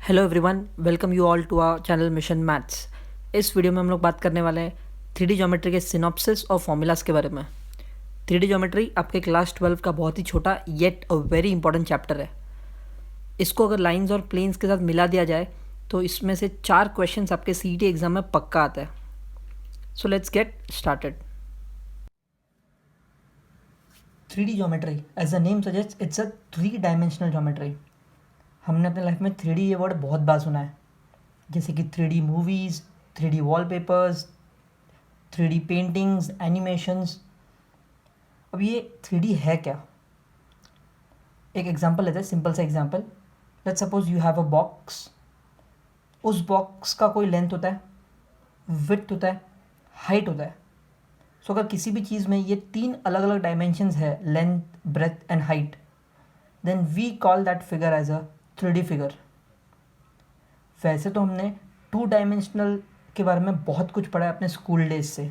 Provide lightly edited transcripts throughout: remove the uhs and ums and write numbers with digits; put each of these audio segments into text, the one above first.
Hello everyone, welcome you all to our channel Mission Maths. इस video में हम लोग बात करने वाले हैं 3D ज्योमेट्री के सिनॉप्सिस और फॉर्मूलाज के बारे में। 3D ज्योमेट्री आपके क्लास 12 का बहुत ही छोटा येट अ वेरी इंपॉर्टेंट चैप्टर है। इसको अगर लाइंस और प्लेन्स के साथ मिला दिया जाए तो इसमें से 4 क्वेश्चंस आपके CET एग्जाम में पक्का आता है। So let's get started. 3D geometry as a name suggest it's a 3 dimensional geometry. हमने अपने लाइफ में 3D ये वर्ड बहुत बार सुना है, जैसे कि 3D movies, 3D wallpapers, 3D paintings, animations. अब ये 3D है क्या? एक एग्जांपल लेते हैं, सिंपल सा example. Let's suppose you have a box. उस बॉक्स का कोई लेंथ होता है, विड्थ होता है, हाइट होता है। सो अगर किसी भी चीज़ में ये 3 अलग अलग डायमेंशंस है, length, breadth and height, then we call that figure as a 3D figure. वैसे तो हमने 2 डायमेंशनल के बारे में बहुत कुछ पढ़ा है अपने स्कूल डेज से।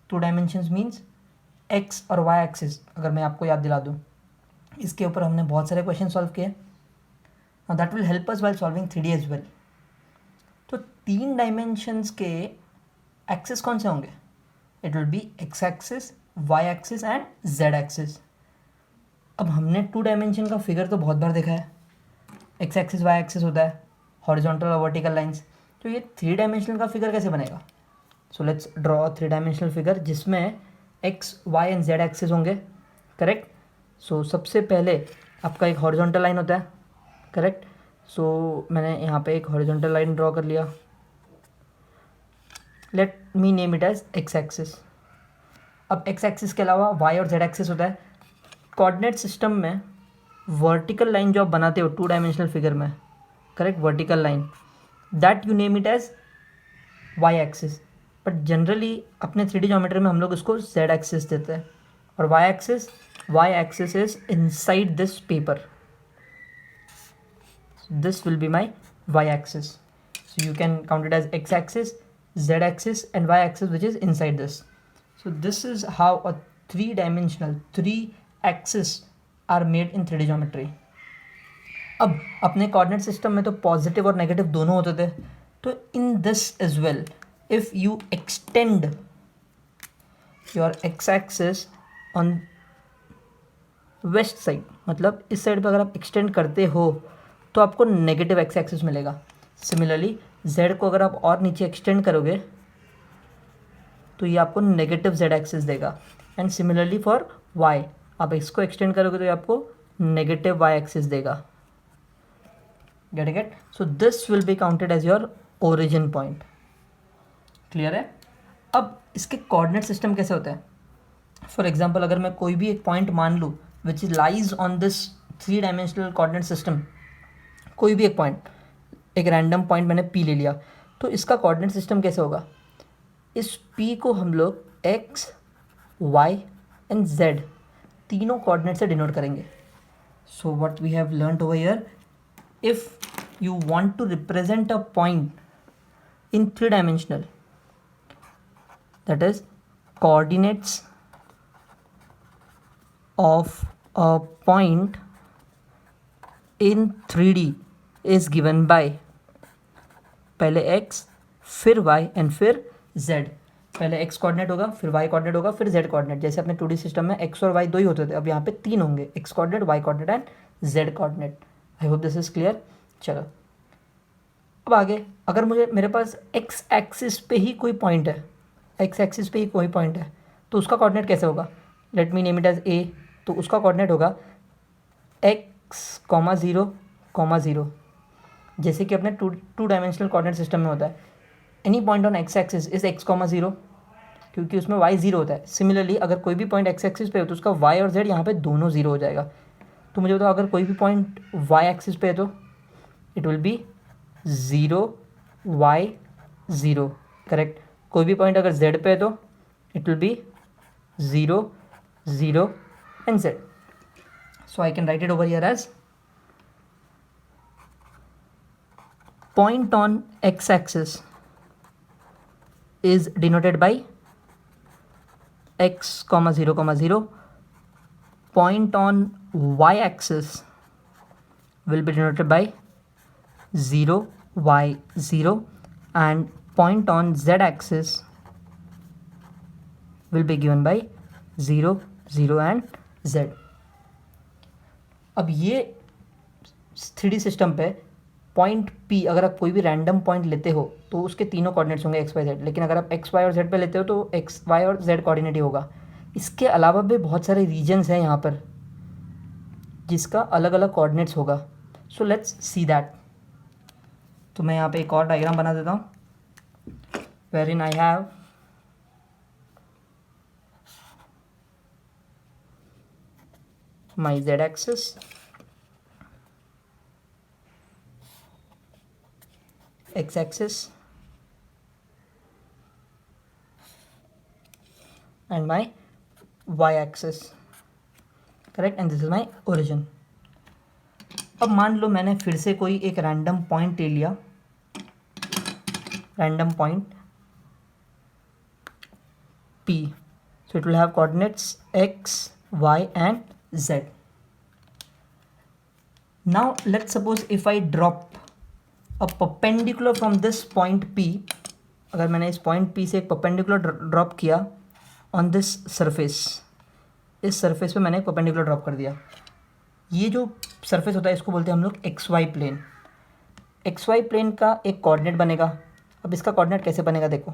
2 डायमेंशंस मीन्स एक्स और वाई एक्सिस। अगर मैं आपको याद दिला दूँ, इसके ऊपर हमने बहुत सारे क्वेश्चन सॉल्व किए। Now that will help us while solving 3D as well. तो 3 डायमेंशंस के एक्सिस कौन से होंगे? It will be x axis, Y axis and Z axis. अब हमने 2 डायमेंशन का फिगर तो बहुत बार देखा है, एक्स एक्सिस वाई एक्सिस होता है, हॉरिजॉन्टल और वर्टिकल लाइंस। तो ये 3 डायमेंशनल का फिगर कैसे बनेगा? So let's draw 3 dimensional figure जिसमें x y and Z axis होंगे, करेक्ट। सो सबसे पहले आपका एक हॉरिजॉन्टल लाइन होता है, करेक्ट। सो मैंने यहाँ पे एक हॉरिजॉन्टल लाइन ड्रॉ कर लिया। Let me name it as x axis. अब एक्स एक्सिस के अलावा वाई और जेड एक्सिस होता है। कोऑर्डिनेट सिस्टम में वर्टिकल लाइन जो आप बनाते हो 2 डायमेंशनल फिगर में, correct, vertical line, that you name it as y axis. But generally अपने 3D ज्योमेट्री में हम लोग इसको जेड एक्सिस देते हैं। और y axis is inside this paper. This will be my y axis. So you can count it as x axis, z axis and y axis which is inside this. So this is how a 3 dimensional 3 axis are made in 3D geometry. अब अपने coordinate system में तो positive और negative दोनों होते थे, तो in this as well if you extend your x axis on west side, मतलब इस साइड पे अगर आप एक्सटेंड करते हो तो आपको नेगेटिव एक्स एक्सिस मिलेगा। सिमिलरली जेड को अगर आप और नीचे एक्सटेंड करोगे तो ये आपको नेगेटिव जेड एक्सिस देगा। एंड सिमिलरली फॉर वाई, आप इसको एक्सटेंड करोगे तो ये आपको नेगेटिव वाई एक्सिस देगा। Get? So this will be counted as your origin point. Clear है? अब इसके कोऑर्डिनेट सिस्टम कैसे होता है? फॉर एग्जाम्पल अगर मैं कोई भी एक पॉइंट मान लूँ which is lies on this 3 dimensional coordinate system, कोई भी एक पॉइंट, एक रैंडम पॉइंट मैंने पी ले लिया, तो इसका कोऑर्डिनेट सिस्टम कैसे होगा? इस P को हम लोग x, y एंड z तीनों कोऑर्डिनेट से डिनोट करेंगे। So what we have learned over here, if you want to represent a point in 3 dimensional, that is coordinates of a point in 3D is given by पहले x, फिर y and फिर z। पहले x coordinate होगा, फिर y coordinate होगा, फिर z coordinate. जैसे अपने 2D सिस्टम में x और y दो ही होते थे, अब यहाँ पे 3 होंगे, x coordinate, y coordinate and z coordinate. I hope this is clear. चलो अब आगे, अगर मेरे पास x एक्सिस पे ही कोई पॉइंट है, x एक्सिस पे ही कोई पॉइंट है, तो उसका कोऑर्डिनेट कैसे होगा? Let me name it as a। तो उसका कोऑर्डिनेट होगा x, 0, 0, जैसे कि अपने टू डायमेंशनल कोऑर्डिनेट सिस्टम में होता है। Any point on x axis is x, 0, क्योंकि उसमें y 0 होता है। सिमिलरली अगर कोई भी पॉइंट x एक्सिस पे हो तो उसका y और z यहाँ पे दोनों 0 हो जाएगा। तो मुझे बताओ, अगर कोई भी पॉइंट y एक्सिस पे है तो it will be 0, y, 0, correct. कोई भी पॉइंट अगर z पे है तो it will be 0, 0 and z. So I can write it over here as point on x axis is denoted by x, 0, 0. Point on y axis will be denoted by 0, y 0, and point on z axis will be given by 0, 0 and z. अब ये 3D system पे point P, अगर आप कोई भी random point लेते हो तो उसके तीनों कोऑर्डिनेट्स होंगे x, y, z, लेकिन अगर आप x, y और z पे लेते हो तो x, y और z कोऑर्डिनेट ही होगा। इसके अलावा भी बहुत सारे रीजन्स हैं यहाँ पर जिसका अलग अलग कोऑर्डिनेट्स होगा। So let's see that. तो मैं यहाँ पे एक और डायग्राम बना देता हूँ wherein I have my z axis, x axis and my y axis, correct, and this is my origin. अब मान लो मैंने फिर से कोई एक रैंडम पॉइंट ले लिया, random point P, so it will have coordinates x, y and z. Now let's suppose if I drop a perpendicular from this point P, अगर मैंने इस पॉइंट P से एक perpendicular ड्रॉप किया on this surface, इस surface पे मैंने एक perpendicular ड्रॉप कर दिया। ये जो सरफेस होता है इसको बोलते हैं हम लोग XY प्लेन। XY प्लेन का एक कोऑर्डिनेट बनेगा। अब इसका कोऑर्डिनेट कैसे बनेगा देखो,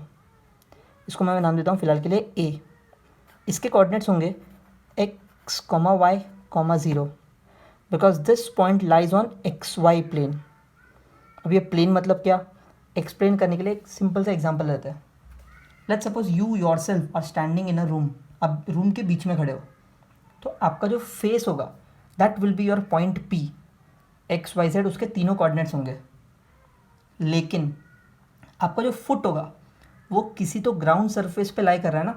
इसको मैं नाम देता हूँ फिलहाल के लिए A। इसके कोऑर्डिनेट्स होंगे x, y, 0, because this point lies on XY plane. अब ये प्लेन मतलब क्या, एक्सप्लेन करने के लिए एक सिंपल सा एग्जांपल लेते हैं। Let's suppose you yourself are standing in a room, अब रूम के बीच में खड़े हो, तो आपका जो फेस होगा that will be your point P, x, y, z उसके तीनों कोऑर्डिनेट्स होंगे। लेकिन आपका जो फुट होगा वो किसी तो ग्राउंड सरफेस पे लाई कर रहा है ना,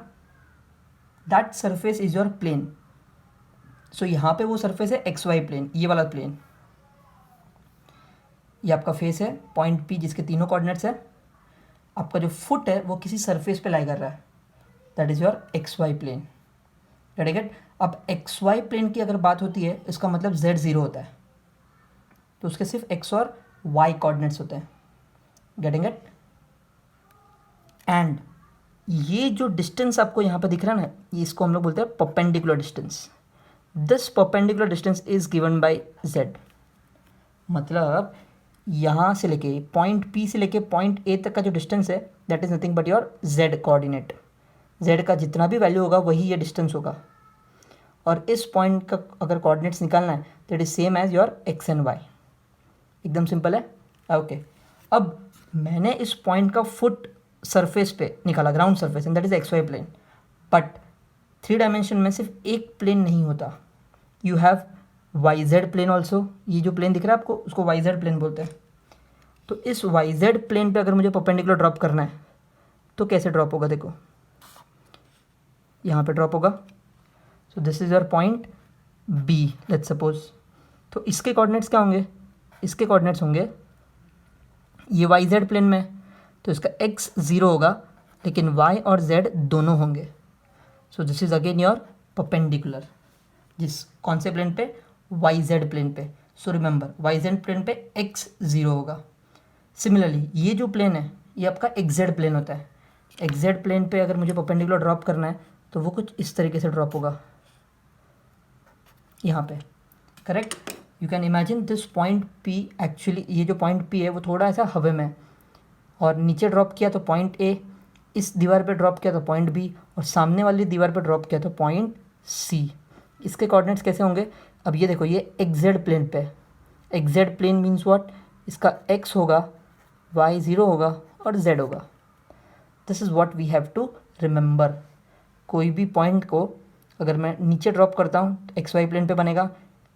that surface is your plane. So यहाँ पे वो सरफेस है XY प्लेन, ये वाला प्लेन। ये आपका फेस है पॉइंट P जिसके तीनों कोऑर्डिनेट्स है। आपका जो फुट है वो किसी सरफेस पे लाई कर रहा है, that is your XY plane. Get it? अब XY प्लेन की अगर बात होती है इसका मतलब Z 0 होता है, तो उसके सिर्फ X और Y कोऑर्डिनेट्स होते हैं। Getting it? एंड ये जो डिस्टेंस आपको यहाँ पे दिख रहा है ना, ये इसको हम लोग बोलते हैं perpendicular distance. This perpendicular distance is given bye Z। मतलब यहाँ से लेके पॉइंट P से लेके पॉइंट A तक का जो डिस्टेंस है that is nothing but your Z coordinate. Z का जितना भी वैल्यू होगा वही ये डिस्टेंस होगा। और इस पॉइंट का अगर कोऑर्डिनेट्स निकालना है that is same as your x and y। एकदम सिंपल है। ओके, अब मैंने इस पॉइंट का फुट सरफेस पे निकाला, ground surface, and that is XY plane. But 3 dimension में सिर्फ एक प्लेन नहीं होता, you have YZ plane also. ये जो प्लेन दिख रहा है आपको उसको YZ प्लेन बोलते हैं। तो इस YZ प्लेन पे अगर मुझे परपेंडिकुलर ड्रॉप करना है तो कैसे ड्रॉप होगा, देखो यहाँ पे ड्रॉप होगा। So this is your point B, let's suppose. तो इसके कोऑर्डिनेट्स क्या होंगे, इसके कोऑर्डिनेट्स होंगे ये YZ प्लेन में, तो इसका x 0 होगा लेकिन y और z दोनों होंगे। So this is again your perpendicular, जिस कौन से प्लेन पे, YZ प्लेन पे। सो रिमेंबर YZ प्लेन पे x 0 होगा। सिमिलरली ये जो प्लेन है ये आपका XZ प्लेन होता है। XZ प्लेन पे अगर मुझे परपेंडिकुलर ड्रॉप करना है तो वो कुछ इस तरीके से ड्रॉप होगा यहाँ पे, correct. You can imagine this point P, actually ये जो पॉइंट P है वो थोड़ा ऐसा हवे में है, और नीचे ड्रॉप किया तो पॉइंट A, इस दीवार पे ड्रॉप किया तो पॉइंट B, और सामने वाली दीवार पे ड्रॉप किया तो पॉइंट C। इसके कोऑर्डिनेट्स कैसे होंगे, अब ये देखो ये XZ प्लेन पे है। XZ प्लेन मीन्स व्हाट, इसका x होगा, y 0 होगा और z होगा। This is what we have to remember. कोई भी पॉइंट को अगर मैं नीचे ड्रॉप करता हूँ तो XY प्लेन पे बनेगा,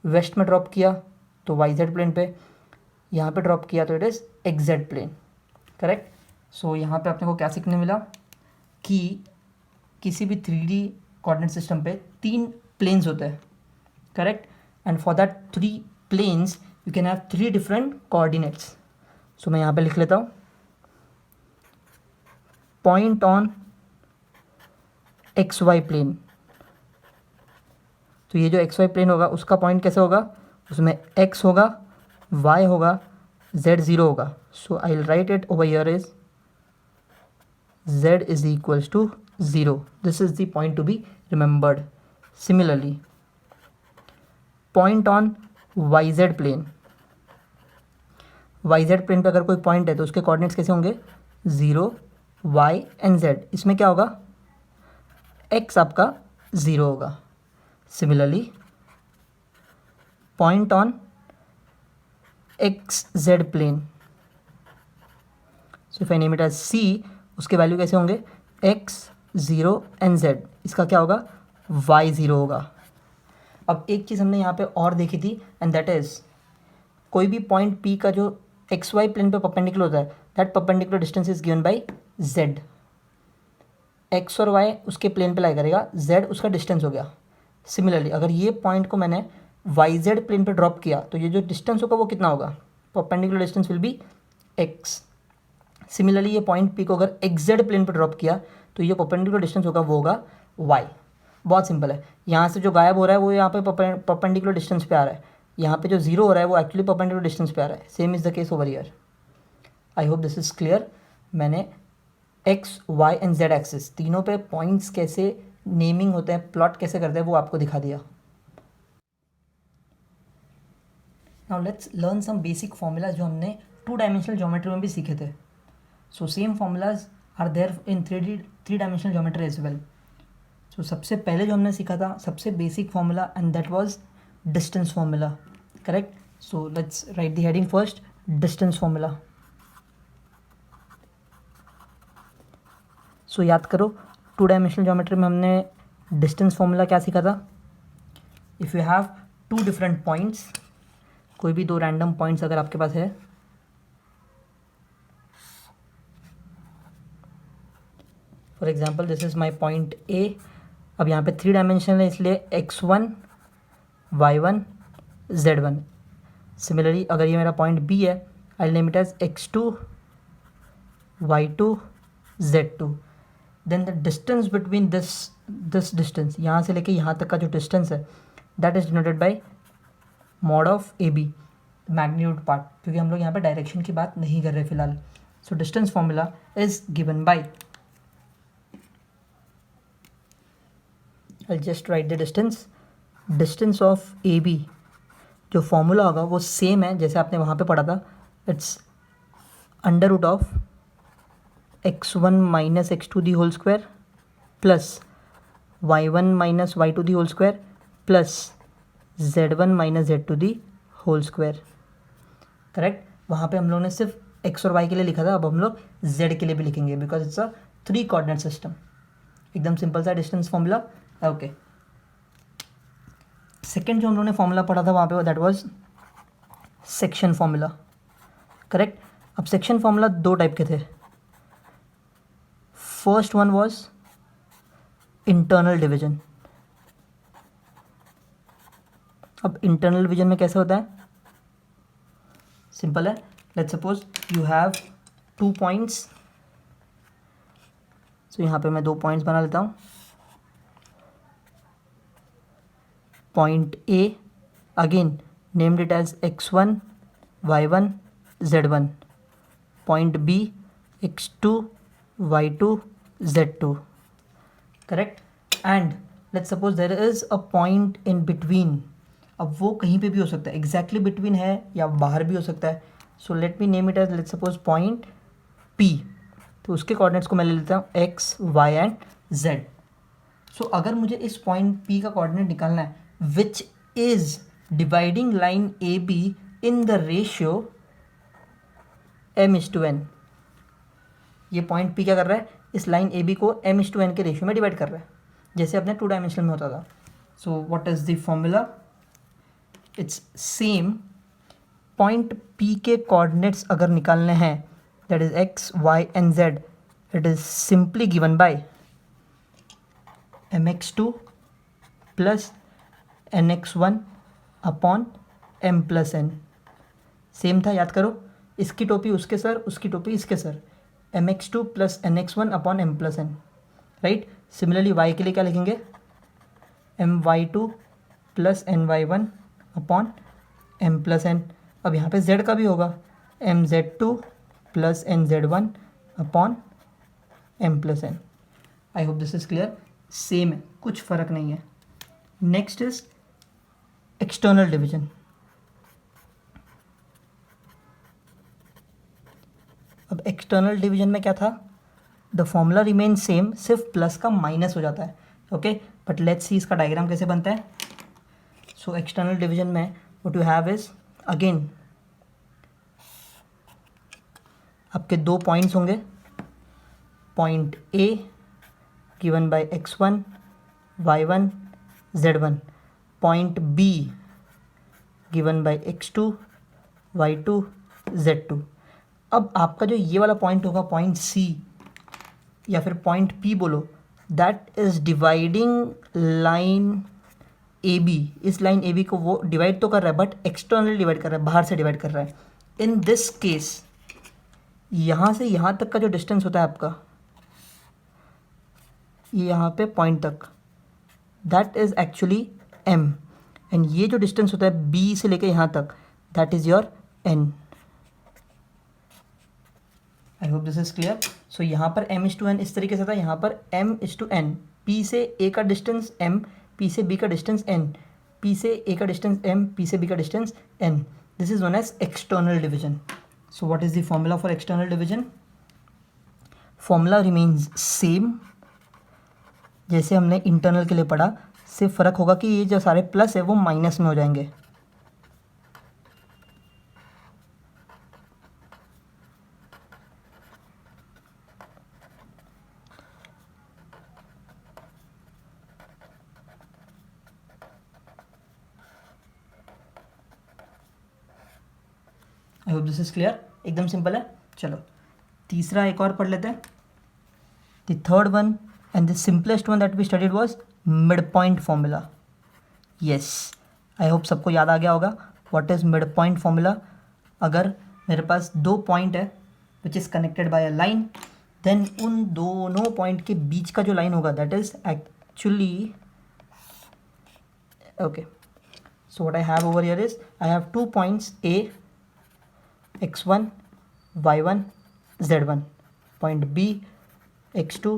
वेस्ट में ड्रॉप किया तो YZ प्लेन पे, यहाँ पे ड्रॉप किया तो it is XZ plane, correct. So यहाँ पे अपने को क्या सीखने मिला कि किसी भी 3D कोऑर्डिनेट सिस्टम पे 3 प्लेन्स होते हैं, correct. And for that 3 planes you can have 3 different coordinates. So मैं यहाँ पे लिख लेता हूँ पॉइंट ऑन XY प्लेन। तो ये जो XY प्लेन होगा उसका पॉइंट कैसे होगा, उसमें x होगा, y होगा z 0 होगा. So I'll write it over here is z is equals to 0. This is the point to be remembered. Similarly, point on yz plane. yz plane पे अगर कोई पॉइंट है तो उसके कोऑर्डिनेट्स कैसे होंगे? 0, y एंड z. इसमें क्या होगा? x आपका 0 होगा. Similarly point on x z plane, so if I name it as c, उसके वैल्यू कैसे होंगे? x 0 and z. इसका क्या होगा? y 0 होगा. अब एक चीज़ हमने यहाँ पे और देखी थी एंड दैट इज़ कोई भी पॉइंट p का जो एक्स वाई प्लेन पे परपेंडिकुलर होता है, that perpendicular distance is given bye z. x और y उसके प्लेन पे लाई करेगा, z उसका डिस्टेंस हो गया. सिमिलरली अगर ये पॉइंट को मैंने वाई जेड प्लेन पे ड्रॉप किया तो ये जो डिस्टेंस होगा वो कितना होगा? Perpendicular distance will be x. Similarly ये पॉइंट p को अगर एक्स जेड प्लेन पे ड्रॉप किया तो ये परपेंडिकुलर डिस्टेंस होगा वो होगा y. बहुत सिंपल है. यहाँ से जो गायब हो रहा है वो यहाँ पे परपेंडिकुलर डिस्टेंस पे आ रहा है, यहाँ पे जो जीरो हो रहा है वो एक्चुअली परपेंडिकुलर डिस्टेंस पे आ रहा है. Same is the case over here. I hope this is clear. मैंने x y and Z axis तीनों पे पॉइंट्स कैसे नेमिंग होते हैं, प्लॉट कैसे करते हैं, वो आपको दिखा दिया. Now let's learn some basic formulas जो हमने 2 डायमेंशनल ज्योमेट्री में भी सीखे थे. So same formulas are there in 3 dimensional geometry as well. So सबसे पहले जो हमने सीखा था सबसे basic formula and that was distance formula. Correct. So let's write the heading first, distance formula. So याद करो 2 डायमेंशनल ज्योमेट्री में हमने डिस्टेंस फॉर्मूला क्या सीखा था? If you have 2 different points, कोई भी 2 रैंडम पॉइंट्स अगर आपके पास है, for example this is my point A. अब यहाँ पे 3 डायमेंशन है इसलिए x1, y1, z1. सिमिलरली अगर ये मेरा पॉइंट बी है, I name it as x2, y2, z2. Then the distance between this distance, यहाँ से लेके यहाँ तक का जो डिस्टेंस है that is denoted by mod of A B, magnitude part, क्योंकि हम लोग यहाँ पे डायरेक्शन की बात नहीं कर रहे फिलहाल. So distance formula is given by, I just write the distance of A B. जो फॉर्मूला होगा वो सेम है जैसे आपने वहाँ पे पढ़ा था. It's under root of x1 minus x2 the whole square plus y1 minus y2 the whole square plus z1 minus z2 the whole square. Correct. वहाँ पे हम लोगों ने सिर्फ x और y के लिए लिखा था, अब हम लोग z के लिए भी लिखेंगे because it's a 3 coordinate system. एकदम सिंपल सा डिस्टेंस फॉर्मूला. ओके. सेकेंड जो हम लोगों ने फॉर्मूला पढ़ा था वहाँ पे that was section formula. Correct. अब सेक्शन फॉर्मूला 2 टाइप के थे. First one was internal division. अब इंटरनल डिवीजन में कैसे होता है? सिंपल है. Let's suppose you have 2 points. सो यहाँ पे मैं 2 पॉइंट्स बना लेता हूँ. Point A again named it as x1, y1, z1. Point B x2, y2, z2. Correct. And let's suppose there is a point in between. अब वो कहीं पे भी हो सकता है, एग्जैक्टली बिटवीन है या बाहर भी हो सकता है. So let me name it as let's suppose point P. तो उसके कोऑर्डिनेट्स को मैं ले लेता हूँ x, y एंड z. सो अगर मुझे इस पॉइंट P का कोऑर्डिनेट निकालना है which is dividing line A be in the ratio m:n. ये पॉइंट P क्या कर रहा है? इस लाइन ए बी को m:n के रेशियो में डिवाइड कर रहा है जैसे अपने 2 डायमेंशनल में होता था. सो what is the formula? It's same. Point P के कोऑर्डिनेट्स अगर निकालने हैं that is x, y and z, it is simply given by mx2 plus nx1 upon m plus n. Same था, याद करो. इसकी टोपी उसके सर, उसकी टोपी इसके sir. mx2 plus nx1 upon m plus n. Right. Similarly y के लिए क्या लिखेंगे? my2 plus ny1 upon m plus n. अब यहाँ पे z का भी होगा mz2 plus nz1 upon m plus n। I hope this is clear. Same है, कुछ फ़र्क नहीं है। Next is external division. अब एक्सटर्नल डिवीजन में क्या था, द फॉर्मूला रिमेन सेम, सिर्फ प्लस का माइनस हो जाता है। ओके, बट लेट्स सी इसका डायग्राम कैसे बनता है। सो एक्सटर्नल डिवीजन में what you have is again आपके दो पॉइंट्स होंगे, point A given by x1 y1 z1, point B given bye x2 y2 z2। अब आपका जो ये वाला पॉइंट होगा, पॉइंट सी या फिर पॉइंट पी बोलो, that is dividing line A B. इस लाइन ए बी को वो डिवाइड तो कर रहा है बट एक्सटर्नली डिवाइड कर रहा है, बाहर से डिवाइड कर रहा है। इन दिस केस यहाँ से यहाँ तक का जो डिस्टेंस होता है आपका, ये यहाँ पे पॉइंट तक, that is actually m, and ये जो डिस्टेंस होता है b से लेकर यहाँ तक, that is your n। I hope this is clear. So यहाँ पर m/n इस तरीके से था, यहाँ पर m/n, p से a का डिस्टेंस m, p से b का डिस्टेंस n, p से a का डिस्टेंस m, p से b का distance n। This is known as external division. So what is the formula for external division? Formula remains same जैसे हमने internal के लिए पढ़ा, सिर्फ फ़र्क होगा कि ये जो सारे प्लस है वो माइनस में हो जाएंगे। I hope this is clear, एकदम सिंपल है। चलो तीसरा एक और पढ़ लेते हैं। The third one and the simplest one that we studied was mid point formula. Yes, I hope सबको याद आ गया होगा what is mid point formula. अगर मेरे पास दो पॉइंट है which is connected by a line, then उन दोनों पॉइंट के बीच का जो लाइन होगा that is actually okay. So what I have over here is I have two points a x1 y1 z1, point b x2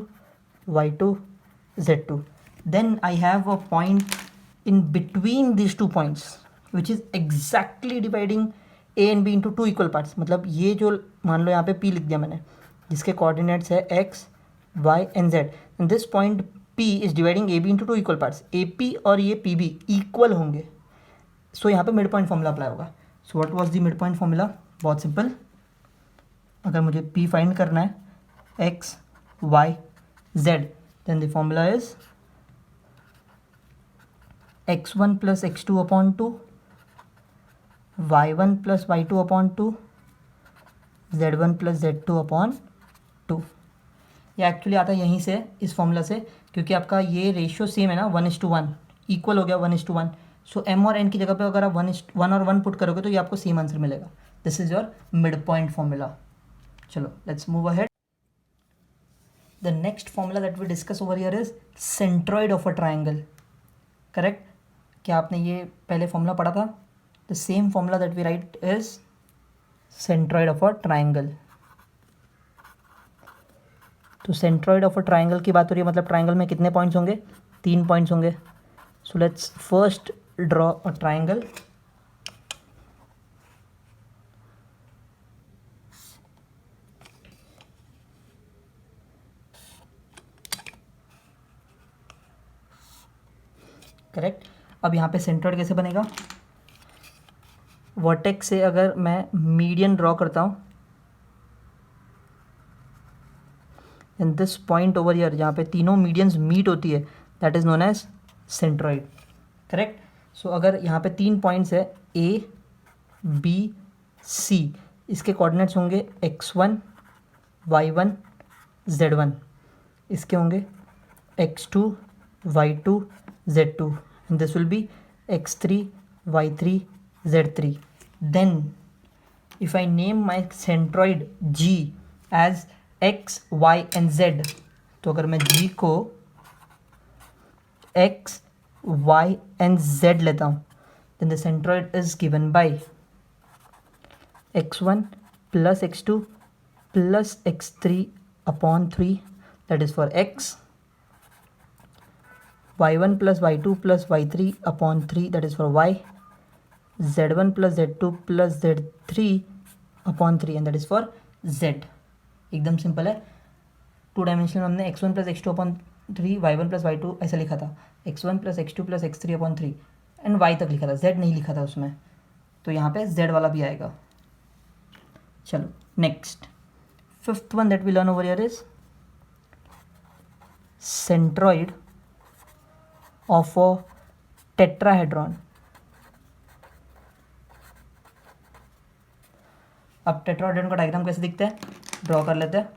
y2 z2, then I have a point in between these two points which is exactly dividing a and b into two equal parts। मतलब ये जो मान लो यहाँ पे p लिख दिया मैंने, जिसके कोऑर्डिनेट्स है x y and z, and this point p is dividing ab into two equal parts। ap और ये pb इक्वल होंगे, सो यहाँ पे मिड पॉइंट फॉर्मूला अप्लाई होगा। So what was the mid point formula? बहुत सिंपल, अगर मुझे p फाइंड करना है x y z, then the formula is x1 plus x2 upon 2, y1 plus y2 upon 2, z1 plus z2 upon 2। ये actually आता है यहीं से, इस फॉर्मूला से, क्योंकि आपका ये रेशियो सेम है ना, 1:1 इक्वल हो गया 1:1। सो m और n की जगह पे अगर आप 1 और 1 पुट करोगे तो ये आपको सेम आंसर मिलेगा। This is your mid point formula. चलो let's move ahead. The next formula that we discuss over here is centroid of a triangle. Correct? क्या आपने ये पहले फॉर्मूला पढ़ा था? The same formula that we write is centroid of a triangle. तो centroid of a triangle की बात हो रही है, मतलब ट्राइंगल में कितने पॉइंट्स होंगे? 3 पॉइंट्स होंगे। So let's first draw a triangle. Correct? अब यहाँ पे सेंट्रॉइड कैसे बनेगा? वर्टेक्स से अगर मैं मीडियन ड्रॉ करता हूँ, in this point over here जहाँ पे तीनों मीडियंस मीट होती है, that is known as centroid. Correct? So अगर यहाँ पे 3 पॉइंट्स है a b c, इसके कोऑर्डिनेट्स होंगे x1 y1 z1, इसके होंगे x2 y2 z2, and this will be x3 y3 z3। then if I name my centroid g as x y and z, तो अगर मैं g को x y and z लेता हूँ, then the centroid is given by x1 plus x2 plus x3 upon 3, that is for x, y1 plus y2 plus y3 upon 3, that is for y, z1 plus z2 plus z3 upon 3 and that is for z। एकदम simple है। 2 dimensional हमने x1 plus x2 upon 3, y1 plus y2 ऐसा लिखा था, x1 plus x2 plus x3 upon 3 and y तक लिखा था, z नहीं लिखा था उसमें, तो यहाँ पे z वाला भी आएगा। चलो next, fifth one that we learn over here is centroid of a tetrahedron. अब टेट्राहेड्रॉन का डायग्राम कैसे दिखता है, ड्रॉ कर लेते हैं।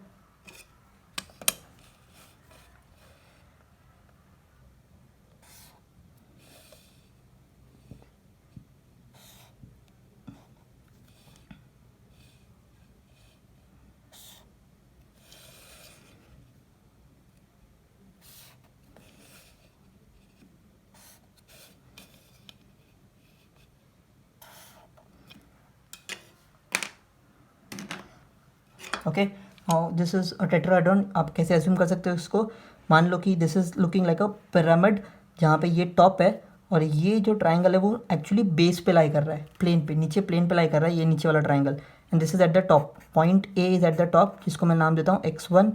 Okay, how this is a tetrahedron, आप कैसे अज्यूम कर सकते हो इसको। मान लो कि this is looking like a pyramid, जहाँ पे ये टॉप है और ये जो ट्राइंगल है वो एक्चुअली बेस पे लाई कर रहा है, प्लेन पे, नीचे प्लेन पे लाई कर रहा है ये नीचे वाला triangle, and this is at the top, point A is at the top, जिसको मैं नाम देता हूँ x1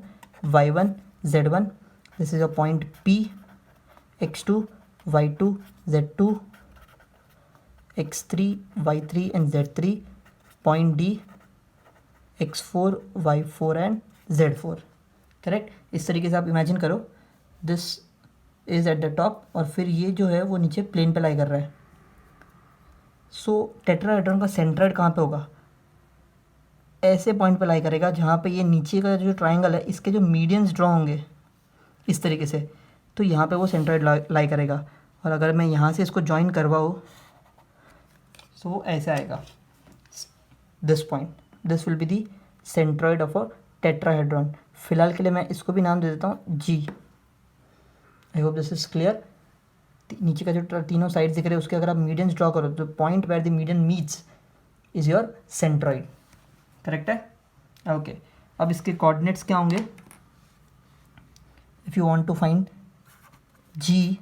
y1 z1, this is a point p, x2 y2 z2, x3 y3 and z3, point d x4 y4 and z4, correct. इस तरीके से आप imagine करो, this is at the top और फिर ये जो है वो नीचे प्लेन पे लाई कर रहा है। सो टेट्राहेड्रॉन का सेंट्राइड कहाँ पे होगा, ऐसे पॉइंट पे लाई करेगा जहाँ पे ये नीचे का जो ट्राइंगल है इसके जो मीडियंस ड्रॉ होंगे इस तरीके से, तो यहाँ पे वो सेंट्राइड लाई करेगा। और अगर मैं यहाँ से इसको ज्वाइन करवाऊँ तो वो ऐसे आएगा, this point, this will be the centroid of a tetrahedron. फिलहाल के लिए मैं इसको भी नाम दे देता हूँ G. I hope this is clear. नीचे का जो तीनों साइड दिख रहे हैं उसके अगर आप मीडियंस ड्रॉ करो तो point where the median meets is your centroid, correct है। ओके, अब इसके कोऑर्डिनेट्स क्या होंगे, if you want to find G,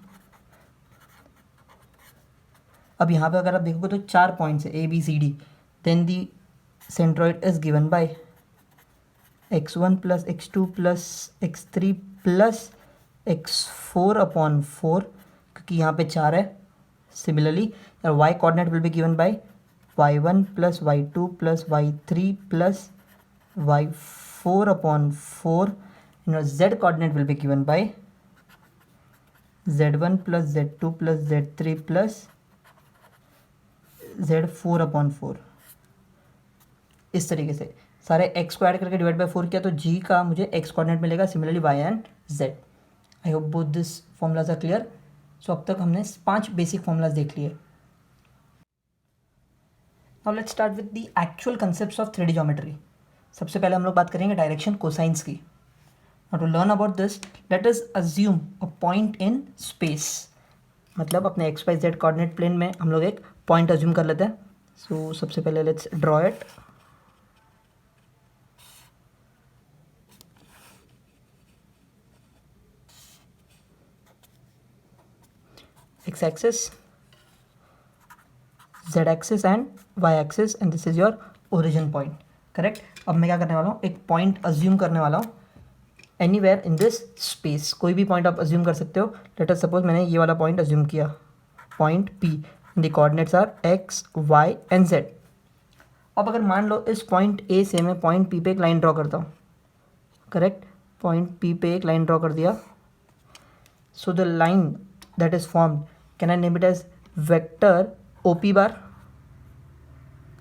अब यहाँ पे अगर आप देखोगे तो 4 पॉइंट्स है A B C D, then the centroid is given by x1 plus x2 plus x3 plus x4 upon 4, क्योंकि यहाँ पे 4 है। Similarly y coordinate will be given by y1 plus y2 plus y3 plus y4 upon 4, and z coordinate will be given by z1 plus z2 plus z3 plus z4 upon 4। इस तरीके से सारे x को add करके divide by 4 किया तो g का मुझे x कोऑर्डिनेट मिलेगा, similarly y and z। I hope both this formulas are clear. So अब तक हमने 5 बेसिक फॉर्मूलाज देख लिए। Now let's start with the actual concepts of 3D geometry. सबसे पहले हम लोग बात करेंगे डायरेक्शन कोसाइंस की। Now to learn about this, let us assume a point in space, मतलब अपने x y z coordinate plane में हम लोग एक पॉइंट अज्यूम कर लेते हैं। सो सबसे पहले let's draw it. X axis, Z axis and Y axis, and this is your origin point, correct। अब मैं क्या करने वाला हूँ, एक पॉइंट अज्यूम करने वाला हूँ एनीवेयर इन दिस स्पेस। कोई भी पॉइंट आप अज्यूम कर सकते हो। लेट अस सपोज मैंने ये वाला पॉइंट अज्यूम किया, point P, the coordinates are X, Y and Z। अब अगर मान लो इस पॉइंट A से मैं पॉइंट P पे एक लाइन ड्रॉ करता हूँ, करेक्ट, पॉइंट P पे एक लाइन ड्रॉ कर दिया। So the line that is formed, can I name it as vector OP bar,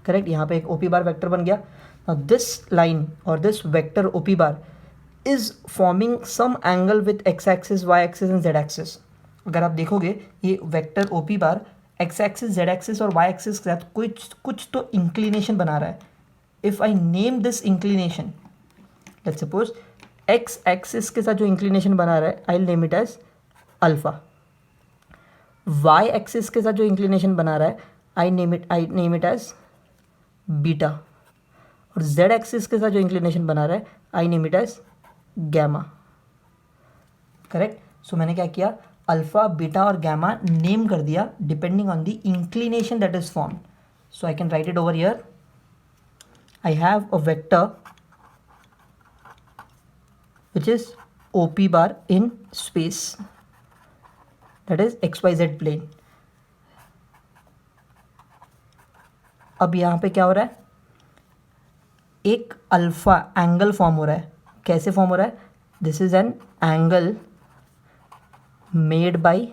correct. यहाँ पे एक OP बार वेक्टर बन गया। नाउ दिस लाइन और this vector OP bar is forming some angle with x axis, y axis and z axis. अगर आप देखोगे ये vector OP bar x axis, z axis और y एक्सिस के साथ कुछ तो इंक्लिनेशन बना रहा है। If I name this inclination, let's suppose x axis के साथ जो इंक्लिनेशन बना रहा है I will name it as alpha. y axis के साथ जो इंक्लिनेशन बना रहा है I name it as beta, और z एक्सिस के साथ जो इंक्लिनेशन बना रहा है I name it as gamma, correct. So मैंने क्या किया, अल्फा बीटा और गैमा नेम कर दिया depending on the inclination that is form. So I can write it over here. I have a vector which is OP bar in space, that is XYZ plane. अब यहाँ पे क्या हो रहा है, एक अल्फा एंगल फॉर्म हो रहा है. कैसे फॉर्म हो रहा है, this is an angle made by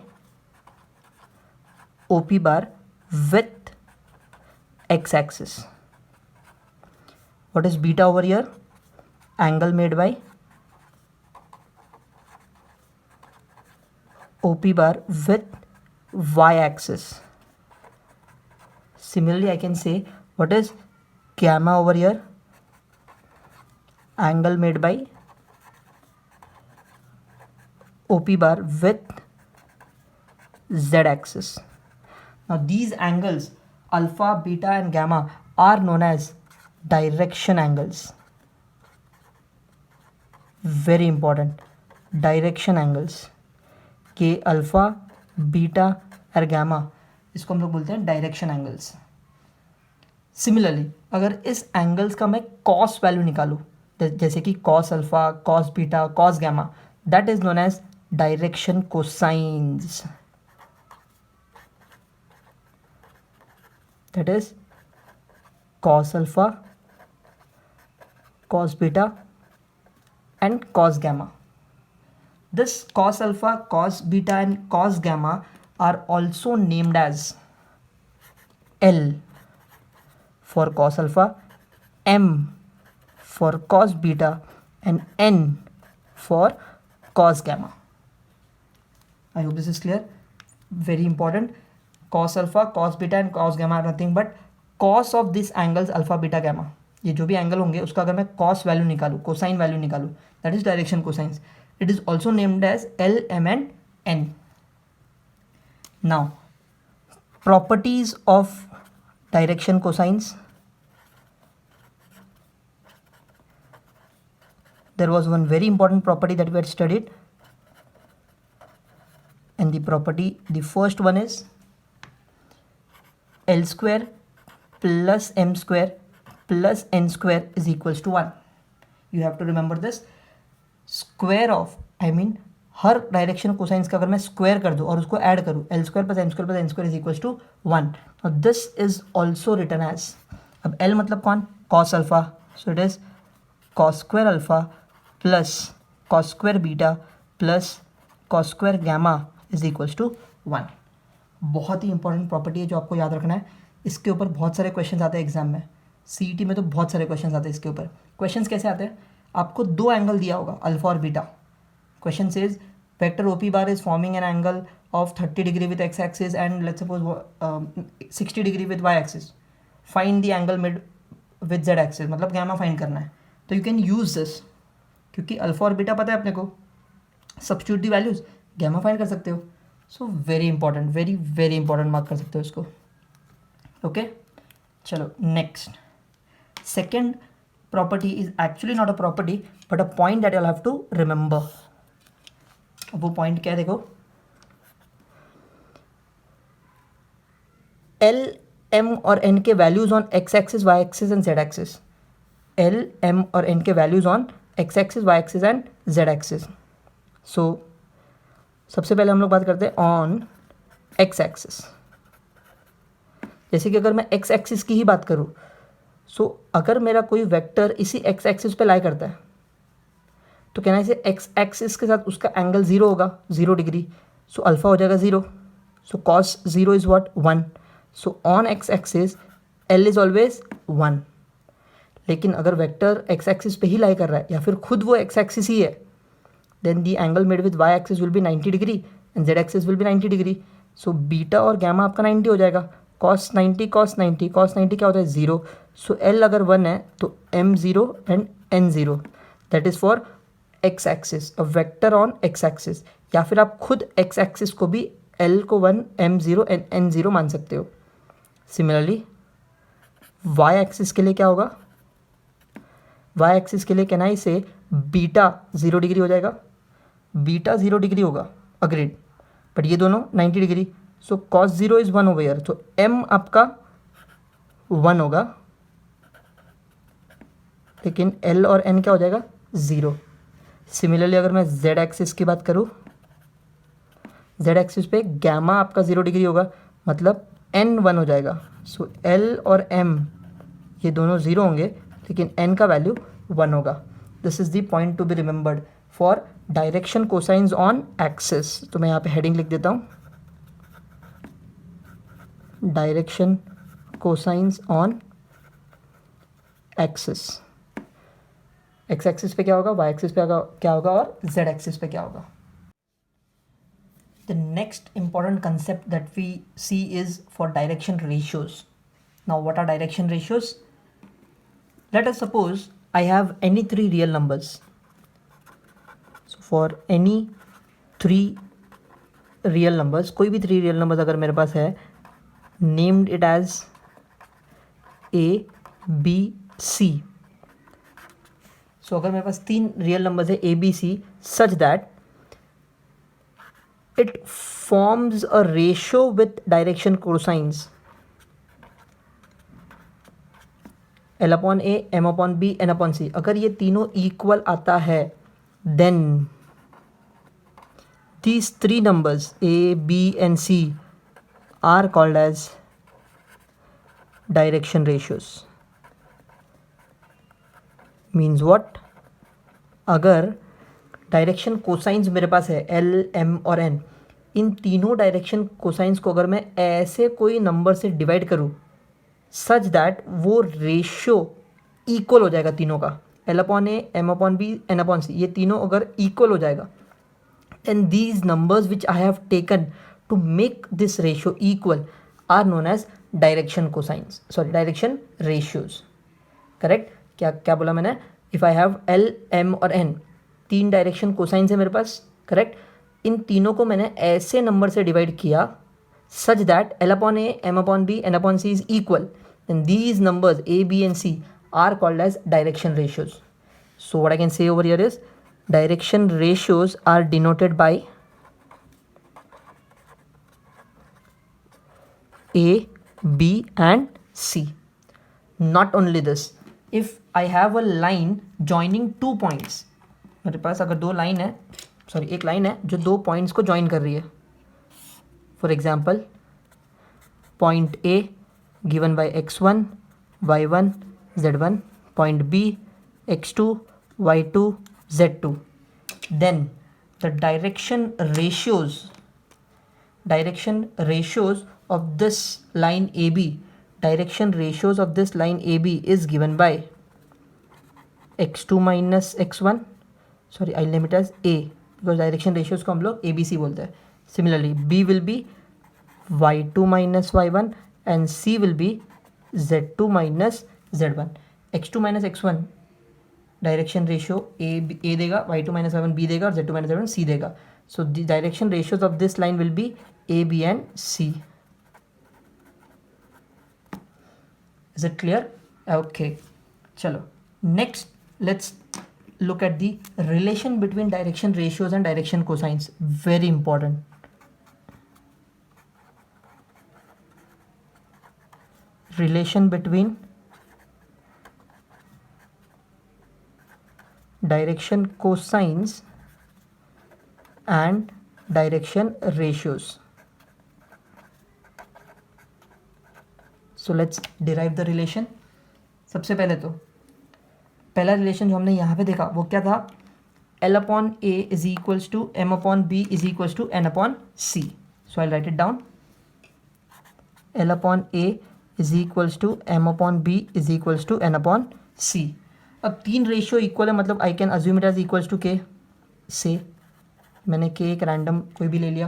OP bar with X axis. What is beta over here? Angle made by OP bar with Y axis. Similarly, I can say what is gamma over here? Angle made by OP bar with Z axis. Now these angles alpha, beta and gamma are known as direction angles. Very important, direction angles. के alpha beta और gamma, इसको हम लोग बोलते हैं direction angles. Similarly अगर इस angles का मैं कॉस वैल्यू निकालूं, जैसे कि cos alpha, cos beta, cos gamma, that is known as direction cosines. That is cos alpha, cos beta and cos gamma. This cos alpha, cos beta and cos gamma are also named as L for cos alpha, M for cos beta and N for cos gamma. I hope this is clear. Very important. Cos alpha, cos beta and cos gamma are nothing but cos of these angles alpha, beta, gamma. ये जो भी angle होंगे उसका अगर मैं cos value निकालूँ, cosine value निकालूँ, that is direction cosines. It is also named as L, M and N. Now, properties of direction cosines. There was one very important property that we had studied, and the first one is L square plus M square plus N square is equals to 1. You have to remember this. Square of, I mean her direction cosines का अगर मैं square कर दूँ और उसको add करूँ, L square plus M square plus N square is equals to 1. और this is also written as, अब एल मतलब कौन, cos alpha, so it is cos square alpha plus cos square beta plus cos square gamma is equals to 1. बहुत ही important property है जो आपको याद रखना है. इसके ऊपर बहुत सारे क्वेश्चन आते हैं एग्जाम में, CET में तो बहुत सारे क्वेश्चन आते हैं इसके ऊपर. क्वेश्चन कैसे आते हैं, आपको दो एंगल दिया होगा अल्फा और beta. Question says vector OP bar is forming an angle of 30 degree with x axis and let's suppose 60 degree with y axis. Find the angle made with z axis, मतलब gamma find करना है. तो you can use this, क्योंकि alpha और beta पता है अपने को, substitute the values, gamma find कर सकते हो. So very important, very very important mark कर सकते हो इसको. ओके, चलो next. Second property is actually not a property but a point that you'll have to remember. अब वो point क्या है देखो, L, M और N के values on x axis, y axis and z axis. L, M और N के values on x axis, y axis and z axis. So सबसे पहले हम लोग बात करते हैं on x axis. जैसे कि अगर मैं x axis की ही बात करूँ, सो अगर मेरा कोई वेक्टर इसी x एक्सिस पे लाई करता है तो कहना इसे x एक्सिस के साथ उसका एंगल 0 होगा, 0 डिग्री. सो अल्फा हो जाएगा 0. So cos 0 is what, 1. So on x axis L is always 1. लेकिन अगर वेक्टर x एक्सिस पे ही लाई कर रहा है या फिर खुद वो x एक्सिस ही है, then the angle made with y axis will be 90 degree and z axis will be 90 degree. So beta और गैमा आपका 90 हो जाएगा. cos 90 cos 90 cos 90 क्या होता है, 0. सो L अगर 1 है तो M 0 and N 0, that is for x axis, a vector on x axis. या फिर आप खुद x एक्सिस को भी L को 1 M 0 एंड N 0 मान सकते हो. सिमिलरली y एक्सिस के लिए क्या होगा, वाई एक्सिस के लिए कैन आई से बीटा 0 डिग्री हो जाएगा, बीटा 0 डिग्री होगा, अग्रीड, बट ये दोनों 90 degree, so cos 0 is 1 over year, तो एम आपका 1 होगा, लेकिन एल और एन क्या हो जाएगा 0। सिमिलरली अगर मैं जेड एक्सिस की बात करूँ, जेड एक्सिस पे गैमा आपका 0 डिग्री होगा, मतलब एन 1 हो जाएगा, सो एल और एम ये दोनों 0 होंगे, लेकिन एन का वैल्यू 1 होगा। This is the point to be remembered for direction cosines on axis. तो मैं यहाँ पे हेडिंग लिख देता हूँ, direction cosines on axis. X axis पे क्या होगा, वाई एक्सिस पे क्या होगा, और जेड एक्सिस पे क्या होगा। The next important concept that we see is for direction ratios. Now, what are direction ratios? Let us suppose I have any three real numbers. So, for any three real numbers, कोई भी three real numbers अगर मेरे पास है, named it as A, B, C. So, अगर मेरे पास तीन real numbers है A, B, C, such that it forms a ratio with direction cosines L upon A, M upon B, N upon C. अगर ये तीनों इक्वल आता है, then these three numbers A, B and C are called as direction ratios. Means what? अगर direction cosines मेरे पास है L, M और N, इन तीनों डायरेक्शन कोसाइंस को अगर मैं ऐसे कोई नंबर से डिवाइड करूँ सच दैट वो रेशियो इक्वल हो जाएगा तीनों का, L upon A, M upon B, N upon C, ये तीनों अगर इक्वल हो जाएगा, and these numbers which I have taken to make this ratio equal are known as direction cosines, sorry direction ratios. Correct? क्या क्या बोला मैंने? If I have L, M और N, तीन डायरेक्शन कोसाइंस है मेरे पास, करेक्ट? इन तीनों को मैंने ऐसे नंबर से डिवाइड किया such that L upon A, M upon B, N upon C is equal, then these numbers A, B and C are called as direction ratios. So what I can say over here is direction ratios are denoted by A, B and C. Not only this, if I have a line joining two points, मेरे पास अगर दो line है, sorry एक line है जो दो points को join कर रही है, for example point A given by x1, y1, z1, point B x2, y2, z2, then the direction ratios of this line AB, direction ratios of this line AB is given by x2 minus x1, sorry I'll name it as A because direction ratios को हम लोग ABC बोलते हैं. Similarly, B will be y2 minus y1 and C will be z2 minus z1. x2 minus x1 direction ratio A देगा, y2 minus y1 B देगा और z2 minus z1 C देगा. So the direction ratios of this line will be A, B and C. Is it clear? Okay. चलो next let's look at the relation between direction ratios and direction cosines. Very important. Relation between direction cosines and direction ratios. So let's derive the relation. सबसे पहले तो पहला relation जो हमने यहाँ पे देखा वो क्या था, L upon A is equals to M upon B is equals to N upon C. So I'll write it down. L upon A is equals to M upon B is equals to N upon C. अब तीन ratio equal है, मतलब I can assume it as equals to K. से मैंने के एक random कोई भी ले लिया,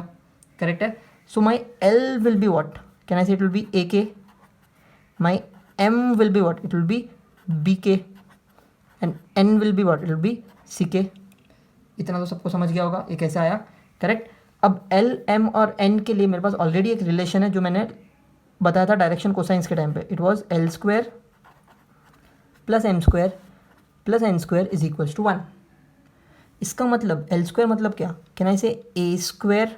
करेक्ट है. So my L will be what, can I say it will be a k. My M will be what, it will be b k. And N will be what, it will be c k. इतना तो सबको समझ गया होगा ये कैसे आया, correct. अब L, M और N के लिए मेरे पास ऑलरेडी एक रिलेशन है जो मैंने बताया था डायरेक्शन कोसाइंस के टाइम पे. It was L square plus M square plus N square is equals to 1। इसका मतलब एल स्क्वायर मतलब क्या, कैन आई से ए स्क्वायर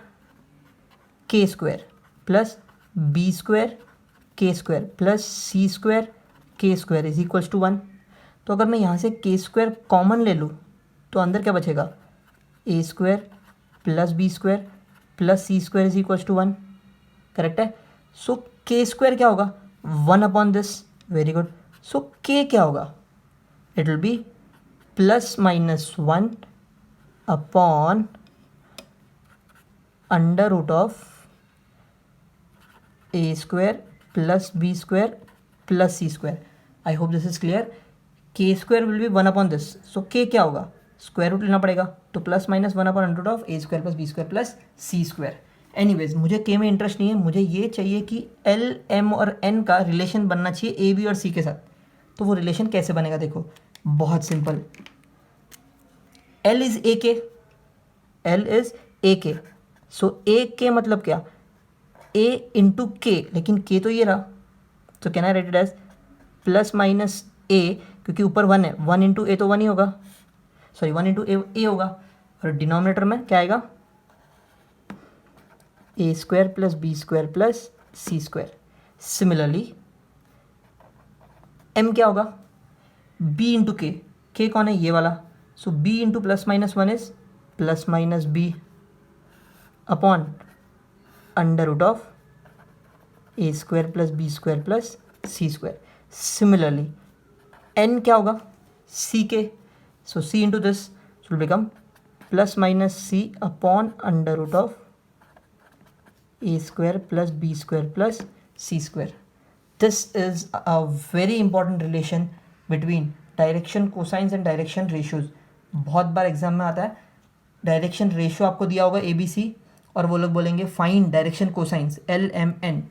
के स्क्वायर प्लस बी स्क्वायर के स्क्वायर प्लस सी स्क्वायर के स्क्वायर इज इक्वल्स टू 1। तो अगर मैं यहाँ से के स्क्वायर कॉमन ले लूँ तो अंदर क्या बचेगा, a square plus B square plus C square is equals to 1। Correct है। सो के स्क्वायर क्या होगा, 1 upon this. Very good. So k क्या होगा, it will be plus minus 1 upon under root of A square plus B square plus C square. I hope this is clear. K square will be 1 upon this, so k क्या होगा, square root लेना पड़ेगा, तो plus minus 1 upon under root of A square plus B square plus C square. Anyways मुझे के में interest नहीं है, मुझे ये चाहिए कि एल एम और एन का रिलेशन बनना चाहिए ए बी और सी के साथ। तो वो रिलेशन कैसे बनेगा, देखो बहुत सिंपल। एल इज ए के, एल इज ए के, सो ए के मतलब क्या, ए इंटू के, लेकिन के तो ये रहा, तो can I write it as plus minus a, क्योंकि ऊपर 1 है, 1 इंटू ए तो 1 ही होगा, सॉरी 1 इंटू ए होगा, और डिनोमिनेटर में क्या आएगा, A square plus B square plus C square. Similarly M क्या होगा, बी इंटू के कौन है, ये वाला, so B into plus minus 1 is plus minus B upon under root of A square plus B square plus C square. Similarly N क्या होगा, C K, so C into this will become plus minus C upon under root of A square plus B square plus C square. This is a very important relation between direction cosines and direction ratios. बहुत बार exam में आता है, direction ratio आपको दिया होगा ए B सी, और वो लोग बोलेंगे find direction cosines L M N.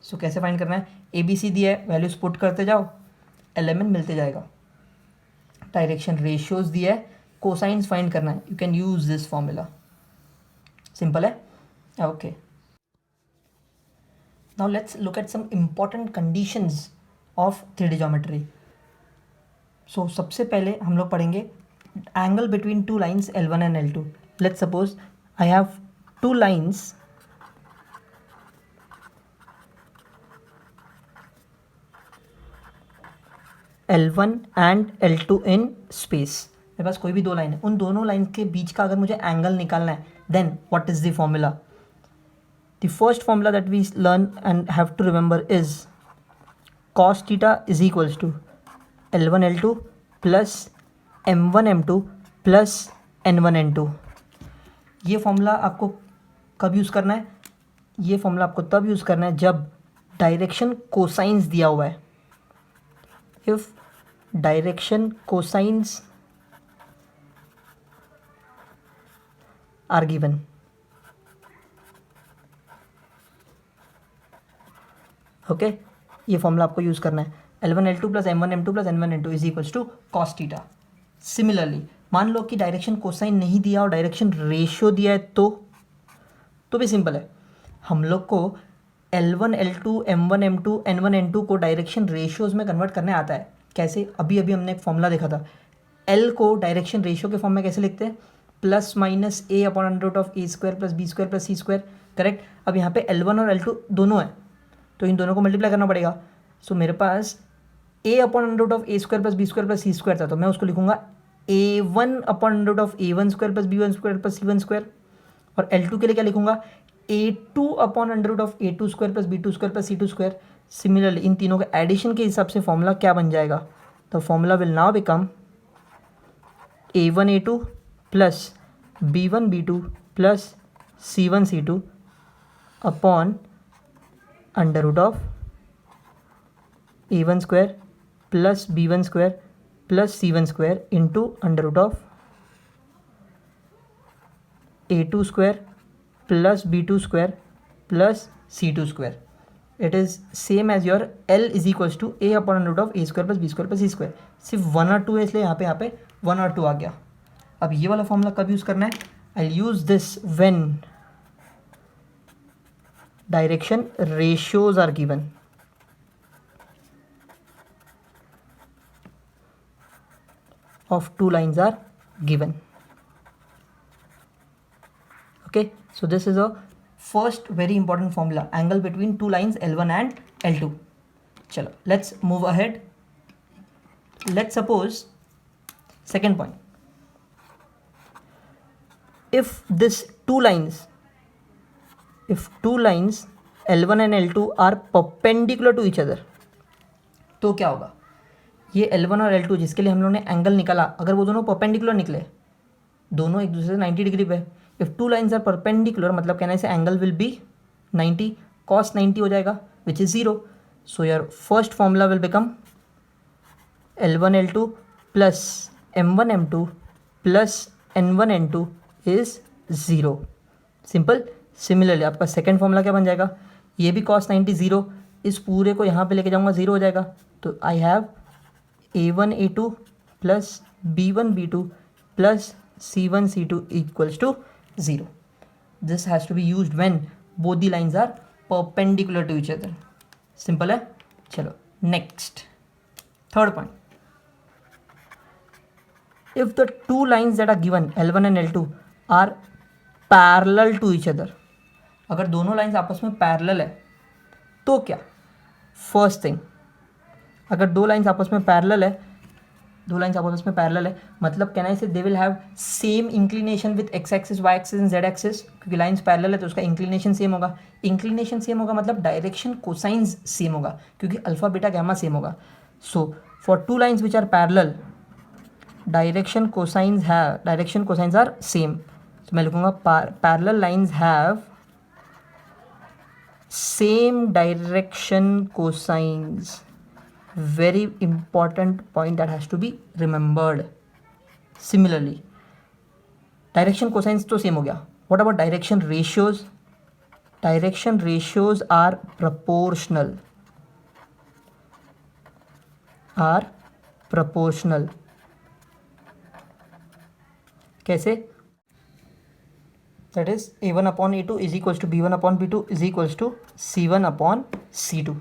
So कैसे फाइंड करना है, ए बी सी दिया है, वैल्यूज पुट करते जाओ, एल एम एन मिलते जाएगा। डायरेक्शन रेशियोज दिया है, कोसाइंस फाइंड करना है, you can use this formula. Simple है, okay. Now let's look at some important conditions of 3D geometry. So सबसे पहले हम लोग पढ़ेंगे angle between two lines L1 and L2। Let's suppose I have two lines L1 and L2 in space। मेरे पास कोई भी दो लाइन है, उन दोनों लाइन के बीच का अगर मुझे एंगल निकालना है, then what is the formula. The first formula that we learn and have to remember is cos theta is equals to L1 L2 plus M1 M2 plus N1 N2। ये formula आपको कब use करना है, ये formula आपको तब use करना है जब डायरेक्शन कोसाइंस दिया हुआ है। If direction cosines are given, okay, ये फॉर्मूला आपको यूज़ करना है। L1 L2 plus M1 M2 plus N1 N2 is equals to cos theta. Similarly मान लो कि डायरेक्शन कोसाइन नहीं दिया और डायरेक्शन रेशियो दिया है, तो भी सिंपल है। हम लोग को L1 L2 M1 M2 N1 N2 को डायरेक्शन रेशियोज में कन्वर्ट करने आता है। कैसे, अभी अभी हमने एक फॉर्मूला देखा था, L को डायरेक्शन रेशियो के फॉर्म में कैसे लिखते हैं, plus minus A upon under root of A square plus B square plus C square. Correct. अब यहाँ पे L1 और L2 दोनों है, तो इन दोनों को मल्टीप्लाई करना पड़ेगा। सो मेरे पास A upon under root of A square plus B square plus C square था, तो मैं उसको लिखूंगा A1 upon under root of A1 square plus B1 square plus C1 square. और L2 के लिए क्या लिखूंगा, A2 upon under root of A2 square plus B2 square plus C2 square. Similarly इन तीनों के एडिशन के हिसाब से फॉर्मूला क्या बन जाएगा, the formula will now become A1 A2 plus B1 B2 plus C1 C2 upon under root of A1 square plus B1 square plus C1 square into under root of A2 square plus B2 square plus C2 square. It is same as your L is equals to A upon under root of A square plus B square plus C square. सिर्फ 1 और 2 है, इसलिए यहाँ पे 1 और 2 आ गया। अब ये वाला फॉर्मूला कब यूज़ करना है, I use this when direction ratios are given. of two lines are given. Okay, so this is a first very important formula, angle between two lines L1 and L2. Chalo, let's move ahead. Let's suppose second point, if two lines L1 and L2 are perpendicular to each other, तो क्या होगा, ये L1 और L2 जिसके लिए हम लोगों ने एंगल निकाला, अगर वो दोनों परपेंडिकुलर निकले, दोनों एक दूसरे से 90 डिग्री पे, if two lines are perpendicular मतलब कहने से एंगल विल बी 90, cos 90 हो जाएगा which is 0. So your first formula will become L1 L2 plus M1 M2 plus N1 N2 is 0. Simple. Similarly आपका सेकेंड फॉर्मूला क्या बन जाएगा, ये भी cos 90 0, इस पूरे को यहाँ पे लेके जाऊँगा 0 हो जाएगा. तो I have A1 A2 plus B1 B2 plus C1 C2 equals to 0. This has to be used when both the lines are perpendicular to each other. Simple है. चलो next, third point. If the two lines that are given L1 and L2 are parallel to each other, अगर दोनों lines आपस में parallel है तो क्या, first thing, अगर दो लाइन्स आपस में पैरेलल है मतलब कहना है इसे they will have same inclination with X axis Y axis and Z axis, क्योंकि लाइन्स पैरेलल है तो उसका इंक्लिनेशन सेम होगा. इंक्लिनेशन सेम होगा मतलब डायरेक्शन कोसाइंस सेम होगा, क्योंकि अल्फा बीटा गैमा सेम होगा. So for two lines which are parallel, direction cosines are same. तो मैं लिखूंगा parallel lines have same direction cosines. Very important point that has to be remembered. Similarly, direction cosines तो same हो गया. What about direction ratios? Direction ratios are proportional. कैसे? That is A1 upon A2 is equals to B1 upon B2 is equals to C1 upon C2.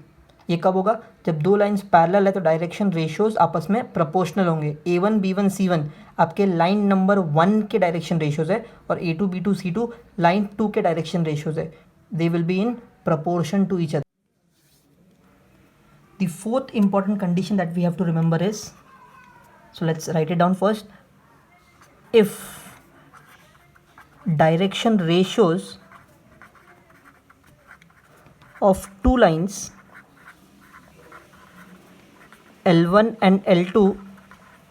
ये कब होगा, जब दो lines parallel है तो डायरेक्शन रेशियोज आपस में प्रोपोर्शनल होंगे. A1 B1 C1 आपके लाइन नंबर 1 के डायरेक्शन रेशियोज है और A2 B2 C2 लाइन 2 के डायरेक्शन रेशियोज है. They will be in proportion to each other. The fourth important condition that we have to remember is, so let's write it down first. If direction ratios of two lines L1 and L2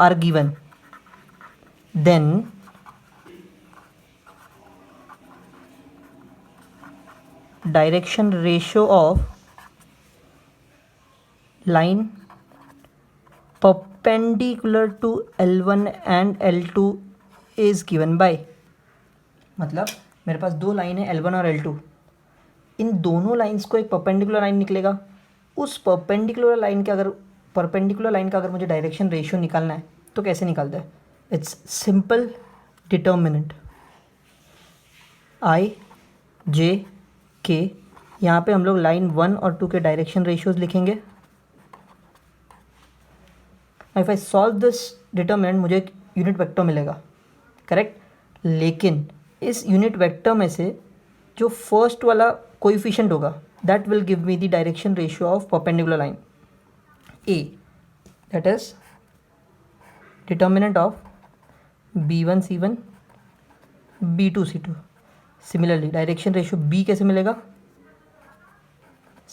are given, then direction ratio of line perpendicular to L1 and L2 is given by, मतलब मेरे पास दो line है L1 और L2, इन दोनों lines को एक perpendicular line निकलेगा. उस परपेंडिकुलर लाइन का अगर मुझे डायरेक्शन रेशियो निकालना है तो कैसे निकालता है, it's simple determinant I J K. यहाँ पे हम लोग लाइन 1 और 2 के डायरेक्शन रेशियोज लिखेंगे. If I solve this determinant मुझे एक यूनिट वेक्टर मिलेगा, करेक्ट. लेकिन इस यूनिट वेक्टर में से जो फर्स्ट वाला कोएफिशिएंट होगा that will give me the direction ratio of perpendicular line A, that is determinant of B1 C1 B2 C2. Similarly direction ratio B कैसे मिलेगा,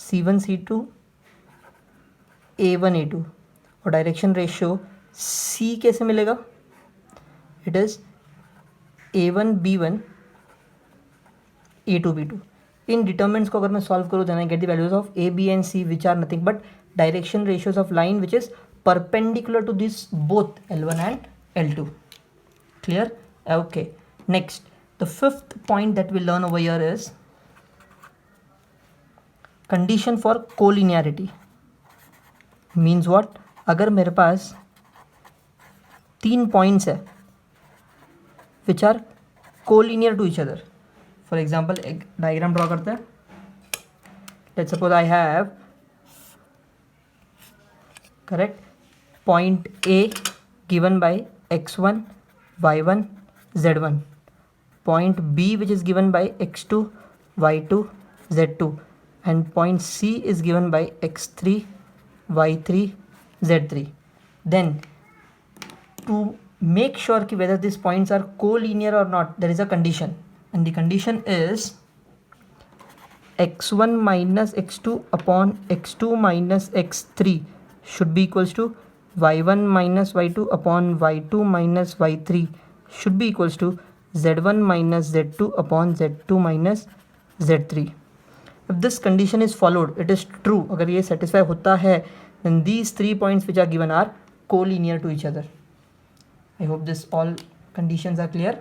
C1 C2 A1 A2. और direction ratio C कैसे मिलेगा, it is A1 B1 A2 B2. In determinants को अगर मैं solve करूँ then I get the values of A B and C which are nothing but direction ratios of line which is perpendicular to this both L1 and L2. Clear? Okay. Next, the fifth point that we learn over here is condition for collinearity. Means what? अगर मेरे पास 3 points है which are collinear to each other. For example, एक diagram draw करते हैं. Let's suppose I have, correct, point A given by x1, y1, z1. Point B which is given by x2, y2, z2, and point C is given by x3, y3, z3. Then to make sure ki whether these points are collinear or not, there is a condition, and the condition is x1 minus x2 upon x2 minus x3 should be equals to y1 minus y2 upon y2 minus y3 should be equals to z1 minus z2 upon z2 minus z3. If this condition is followed, it is true. अगर ये satisfy होता है, then these 3 points which are given are collinear to each other. I hope this all conditions are clear.